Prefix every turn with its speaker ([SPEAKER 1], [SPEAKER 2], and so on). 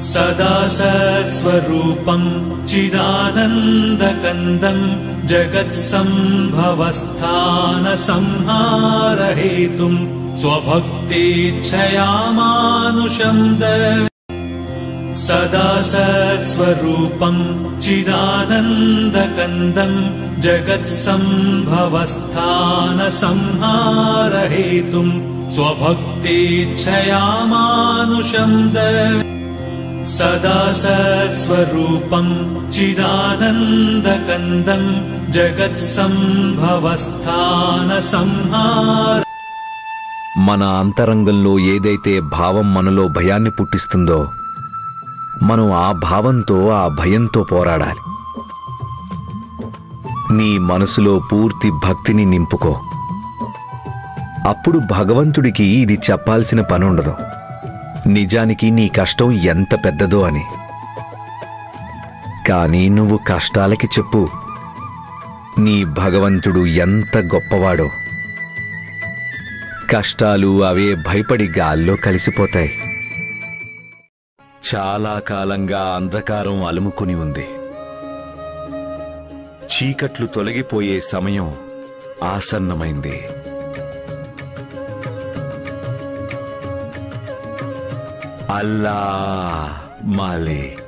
[SPEAKER 1] सदा सत्स्वरूपं चिदानन्दकन्दं जगत्सम्भवस्थानसंहारहेतुं स्वभक्तेच्छया मानुषं सदा सत्स्वरूपं चिदानन्दकन्दं जगत्सम्भवस्थानसंहारहेतुं स्वभक्तेच्छया मानुषं सदा सत्स्वरूपं चिदानन्दकन्दं जगत्सम्भवस्थानसंहार
[SPEAKER 2] మన అంతరంగంలో ఏదైతే భావం మనలో భయాన్ని పుట్టిస్తుందో మనం ఆ భావంతో ఆ భయంతో పోరాడాలి. నీ మనసులో పూర్తి భక్తిని నింపుకో. అప్పుడు భగవంతుడికి ఇది చెప్పాల్సిన పనుండదు, నిజానికి నీ కష్టం ఎంత పెద్దదో అని. కానీ నువ్వు కష్టాలకి చెప్పు, నీ భగవంతుడు ఎంత గొప్పవాడో. కష్టాలు అవే భయపడి గాల్లో కలిసిపోతాయి. చాలా కాలంగా అంధకారం అలుముకుని ఉంది. చీకట్లు తొలగిపోయే సమయం ఆసన్నమైంది. అల్లా మాలిక్.